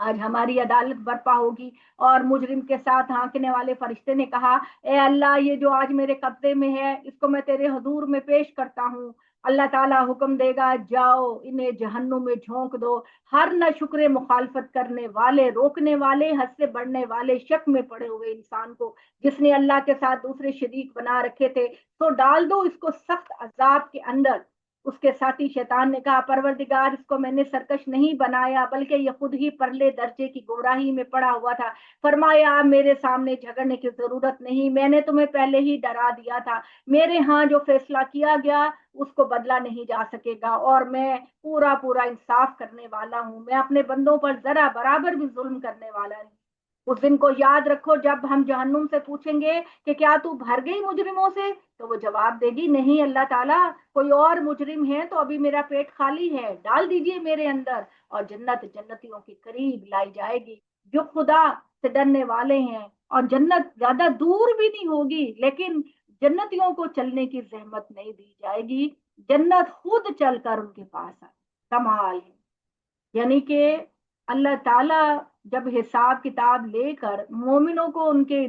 آج ہماری عدالت برپا ہوگی۔ اور مجرم کے ساتھ ہانکنے والے فرشتے نے کہا اے اللہ یہ جو آج میرے قبضے میں ہے اس کو میں تیرے حضور میں پیش کرتا ہوں۔ اللہ تعالیٰ حکم دے گا جاؤ انہیں جہنم میں جھونک دو۔ ہر نہ شکر مخالفت کرنے والے، روکنے والے، حد سے بڑھنے والے، شک میں پڑے ہوئے انسان کو جس نے اللہ کے ساتھ دوسرے شریک بنا رکھے تھے، تو ڈال دو اس کو سخت عذاب کے اندر۔ اس کے ساتھی شیطان نے کہا پروردگار اس کو میں نے سرکش نہیں بنایا بلکہ یہ خود ہی پرلے درجے کی گمراہی میں پڑا ہوا تھا۔ فرمایا اب میرے سامنے جھگڑنے کی ضرورت نہیں، میں نے تمہیں پہلے ہی ڈرا دیا تھا، میرے ہاں جو فیصلہ کیا گیا اس کو بدلا نہیں جا سکے گا، اور میں پورا پورا انصاف کرنے والا ہوں، میں اپنے بندوں پر ذرا برابر بھی ظلم کرنے والا نہیں۔ اس دن کو یاد رکھو جب ہم جہنم سے پوچھیں گے کہ کیا تو بھر گئی مجرموں سے، تو وہ جواب دے گی نہیں اللہ تعالیٰ کوئی اور مجرم ہے تو ابھی میرا پیٹ خالی ہے، ڈال دیجئے میرے اندر۔ اور جنت جنتیوں کے قریب لائی جائے گی جو خدا سے ڈرنے والے ہیں، اور جنت زیادہ دور بھی نہیں ہوگی، لیکن جنتیوں کو چلنے کی زحمت نہیں دی جائے گی، جنت خود چل کر ان کے پاس آئے۔ کمال ہے، یعنی کہ اللہ تعالیٰ جب حساب کتاب لے کر مومنوں کو ان کے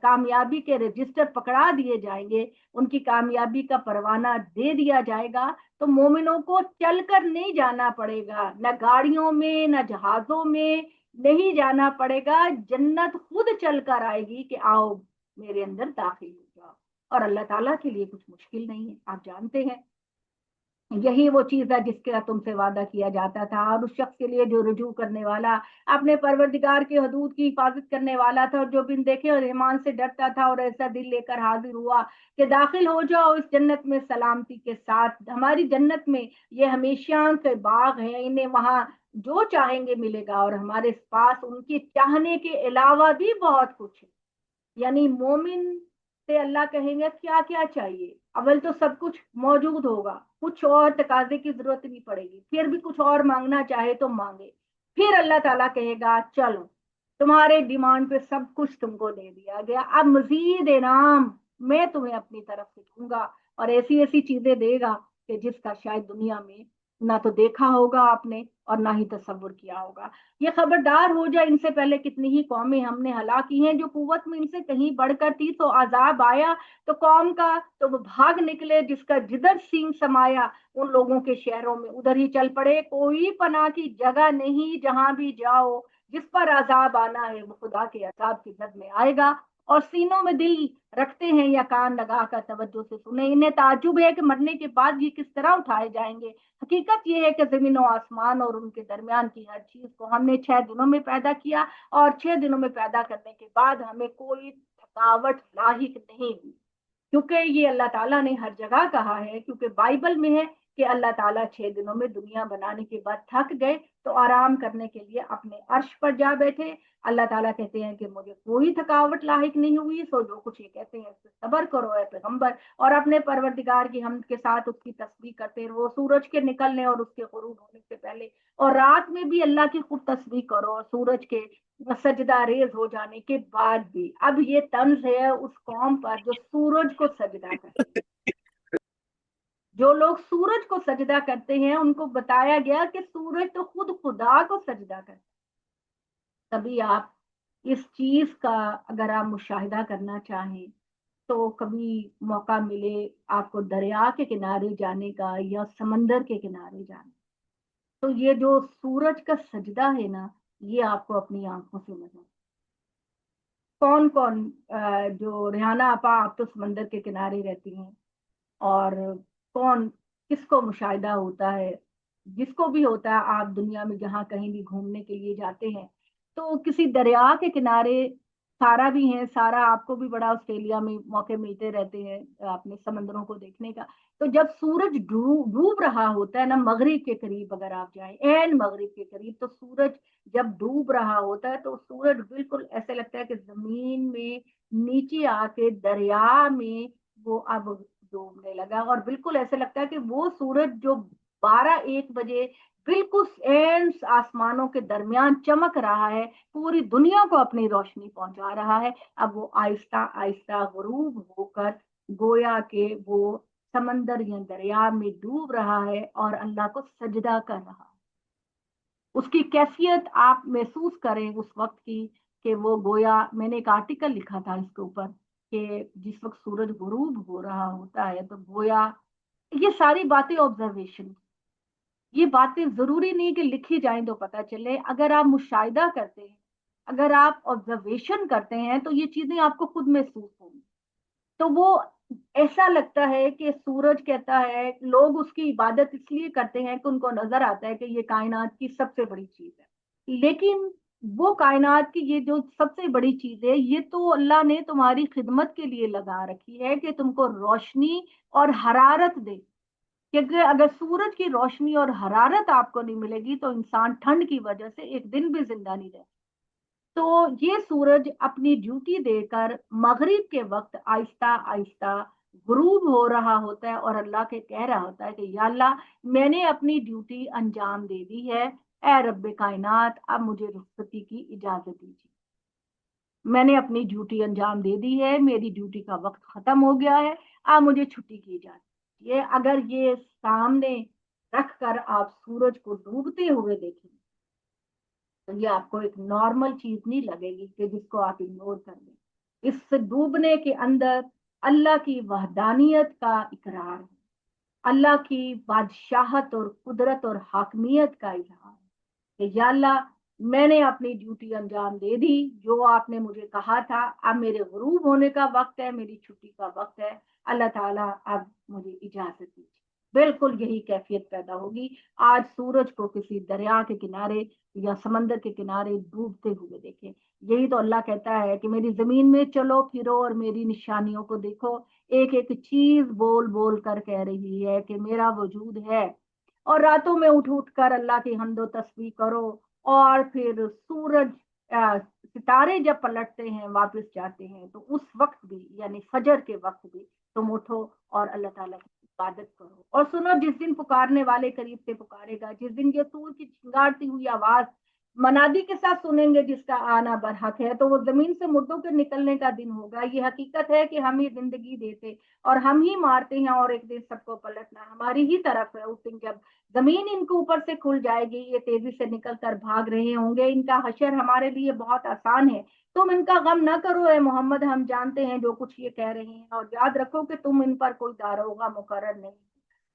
کامیابی کے رجسٹر پکڑا دیے جائیں گے، ان کی کامیابی کا پروانہ دے دیا جائے گا، تو مومنوں کو چل کر نہیں جانا پڑے گا، نہ گاڑیوں میں نہ جہازوں میں نہیں جانا پڑے گا، جنت خود چل کر آئے گی کہ آؤ میرے اندر داخل ہو جاؤ۔ اور اللہ تعالیٰ کے لیے کچھ مشکل نہیں ہے، آپ جانتے ہیں یہی وہ چیز ہے جس کا تم سے وعدہ کیا جاتا تھا، اور اس شخص کے لیے جو رجوع کرنے والا اپنے پروردگار کے حدود کی حفاظت کرنے والا تھا، اور جو بن دیکھے اور رحمان سے ڈرتا تھا اور ایسا دل لے کر حاضر ہوا کہ داخل ہو جاؤ اس جنت میں سلامتی کے ساتھ۔ ہماری جنت میں یہ ہمیشہ کے باغ ہیں، انہیں وہاں جو چاہیں گے ملے گا، اور ہمارے پاس ان کے چاہنے کے علاوہ بھی بہت کچھ ہے۔ یعنی مومن سے اللہ کہیں گے کیا کیا چاہیے، اول تو سب کچھ موجود ہوگا، کچھ اور تقاضے کی ضرورت نہیں پڑے گی، پھر بھی کچھ اور مانگنا چاہے تو مانگے، پھر اللہ تعالیٰ کہے گا چلو تمہارے ڈیمانڈ پہ سب کچھ تم کو دے دیا گیا، اب مزید انعام میں تمہیں اپنی طرف سے دوں گا، اور ایسی ایسی چیزیں دے گا کہ جس کا شاید دنیا میں نہ تو دیکھا ہوگا آپ نے اور نہ ہی تصور کیا ہوگا۔ یہ خبردار ہو جائے، ان سے پہلے کتنی ہی قومیں ہم نے ہلاک کی ہیں جو قوت میں ان سے کہیں بڑھ کر تھی، تو عذاب آیا تو قوم کا تو وہ بھاگ نکلے، جس کا جدھر سینگ سمایا ان لوگوں کے شہروں میں ادھر ہی چل پڑے، کوئی پناہ کی جگہ نہیں، جہاں بھی جاؤ جس پر عذاب آنا ہے وہ خدا کے عذاب کی زد میں آئے گا۔ اور سینوں میں دل رکھتے ہیں یا کان لگا کر توجہ سے سنیں، انہیں تعجب ہے کہ مرنے کے بعد یہ کس طرح اٹھائے جائیں گے۔ حقیقت یہ ہے کہ زمین و آسمان اور ان کے درمیان کی ہر چیز کو ہم نے 6 دنوں میں پیدا کیا، اور 6 دنوں میں پیدا کرنے کے بعد ہمیں کوئی تھکاوٹ لاحق نہیں ہوئی، کیونکہ یہ اللہ تعالیٰ نے ہر جگہ کہا ہے، کیونکہ بائبل میں ہے کہ اللہ تعالیٰ 6 دنوں میں دنیا بنانے کے بعد تھک گئے تو آرام کرنے کے لیے اپنے عرش پر جا بیٹھے۔ اللہ تعالیٰ کہتے ہیں کہ مجھے کوئی تھکاوٹ لاحق نہیں ہوئی، سو جو کچھ یہ کہتے ہیں اس پہ صبر کرو اے پیغمبر، اور اپنے پروردگار کی حمد کے ساتھ اس کی تسبیح کرتے رہو سورج کے نکلنے اور اس کے غروب ہونے سے پہلے، اور رات میں بھی اللہ کی خوب تسبیح کرو، اور سورج کے سجدہ ریز ہو جانے کے بعد بھی۔ اب یہ طنز ہے اس قوم پر جو سورج کو سجدہ کرتے ہیں، جو لوگ سورج کو سجدہ کرتے ہیں ان کو بتایا گیا کہ سورج تو خود خدا کو سجدہ کرتا ہے۔ کبھی آپ اس چیز کا اگر آپ مشاہدہ کرنا چاہیں تو کبھی موقع ملے آپ کو دریا کے کنارے جانے کا یا سمندر کے کنارے جانے، تو یہ جو سورج کا سجدہ ہے نا، یہ آپ کو اپنی آنکھوں سے نظر کون کون جو ریحانہ آپا آپ تو سمندر کے کنارے رہتی ہیں، اور کون کس کو مشاہدہ ہوتا ہے، جس کو بھی ہوتا ہے آپ دنیا میں جہاں کہیں بھی گھومنے کے لیے جاتے ہیں تو کسی دریا کے کنارے، سارا بھی ہیں، سارا آپ کو بھی بڑا آسٹریلیا میں موقع ملتے رہتے ہیں اپنے سمندروں کو دیکھنے کا، تو جب سورج ڈوب رہا ہوتا ہے نا مغرب کے قریب، اگر آپ جائیں این مغرب کے قریب، تو سورج جب ڈوب رہا ہوتا ہے تو سورج بالکل ایسے لگتا ہے کہ زمین میں نیچے آ کے دریا میں وہ اب ڈوبنے لگا، اور بالکل ایسے لگتا ہے کہ وہ سورج جو 12-1 بجے بالکل این آسمانوں کے درمیان چمک رہا ہے، پوری دنیا کو اپنی روشنی پہنچا رہا ہے، اب وہ آہستہ آہستہ غروب ہو کر گویا کہ وہ سمندر یا دریا میں ڈوب رہا ہے اور اللہ کو سجدہ کر رہا ہے۔ اس کی کیفیت آپ محسوس کریں اس وقت کی کہ وہ گویا، میں نے ایک آرٹیکل لکھا تھا اس کے اوپر کہ جس وقت سورج غروب ہو رہا ہوتا ہے تو گویا، یہ ساری باتیں آبزرویشن، یہ باتیں ضروری نہیں کہ لکھی جائیں تو پتہ چلے، اگر آپ مشاہدہ کرتے ہیں، اگر آپ آبزرویشن کرتے ہیں تو یہ چیزیں آپ کو خود محسوس ہوں گی. تو وہ ایسا لگتا ہے کہ سورج کہتا ہے، لوگ اس کی عبادت اس لیے کرتے ہیں کہ ان کو نظر آتا ہے کہ یہ کائنات کی سب سے بڑی چیز ہے، لیکن وہ کائنات کی یہ جو سب سے بڑی چیز ہے، یہ تو اللہ نے تمہاری خدمت کے لیے لگا رکھی ہے کہ تم کو روشنی اور حرارت دے. کیونکہ اگر سورج کی روشنی اور حرارت آپ کو نہیں ملے گی تو انسان ٹھنڈ کی وجہ سے ایک دن بھی زندہ نہیں رہے. تو یہ سورج اپنی ڈیوٹی دے کر مغرب کے وقت آہستہ آہستہ غروب ہو رہا ہوتا ہے اور اللہ کے کہہ رہا ہوتا ہے کہ یا اللہ، میں نے اپنی ڈیوٹی انجام دے دی ہے، اے رب کائنات اب مجھے رخصتی کی اجازت دیجیے. میں نے اپنی ڈیوٹی انجام دے دی ہے، میری ڈیوٹی کا وقت ختم ہو گیا ہے، اب مجھے چھٹی کی اجازت. یہ اگر یہ سامنے رکھ کر آپ سورج کو ڈوبتے ہوئے دیکھیں تو یہ آپ کو ایک نارمل چیز نہیں لگے گی کہ جس کو آپ اگنور کر دیں. اس سے ڈوبنے کے اندر اللہ کی وحدانیت کا اقرار ہے، اللہ کی بادشاہت اور قدرت اور حاکمیت کا اظہار ہے کہ یا اللہ، میں نے اپنی ڈیوٹی انجام دے دی، جو آپ نے مجھے کہا تھا، اب میرے غروب ہونے کا وقت ہے، میری چھٹی کا وقت ہے، اللہ تعالیٰ اب مجھے اجازت دیجیے. بالکل یہی کیفیت پیدا ہوگی آج سورج کو کسی دریا کے کنارے یا سمندر کے کنارے ڈوبتے ہوئے دیکھیں. یہی تو اللہ کہتا ہے کہ میری زمین میں چلو پھرو اور میری نشانیوں کو دیکھو. ایک ایک چیز بول بول کر کہہ رہی ہے کہ میرا وجود ہے. اور راتوں میں اٹھ اٹھ کر اللہ کی حمد و تسبیح کرو، اور پھر سورج ستارے جب پلٹتے ہیں واپس جاتے ہیں تو اس وقت بھی، یعنی فجر کے وقت بھی تم اٹھو اور اللہ تعالیٰ کی عبادت کرو. اور سنو، جس دن پکارنے والے قریب سے پکارے گا، جس دن یہ سور کی چنگاڑتی ہوئی آواز منادی کے ساتھ سنیں گے جس کا آنا برحق ہے، تو وہ زمین سے مردوں کے نکلنے کا دن ہوگا. یہ حقیقت ہے کہ ہم ہی زندگی دیتے اور ہم ہی مارتے ہیں، اور ایک دن سب کو پلٹنا ہماری ہی طرف ہے. اس دن جب زمین ان کے اوپر سے کھل جائے گی، یہ تیزی سے نکل کر بھاگ رہے ہوں گے. ان کا حشر ہمارے لیے بہت آسان ہے، تم ان کا غم نہ کرو اے محمد، ہم جانتے ہیں جو کچھ یہ کہہ رہے ہیں، اور یاد رکھو کہ تم ان پر کوئی داروغہ مقرر نہیں.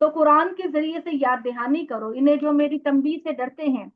تو قرآن کے ذریعے سے یاد دہانی کرو انہیں جو میری تنبیہ سے ڈرتے ہیں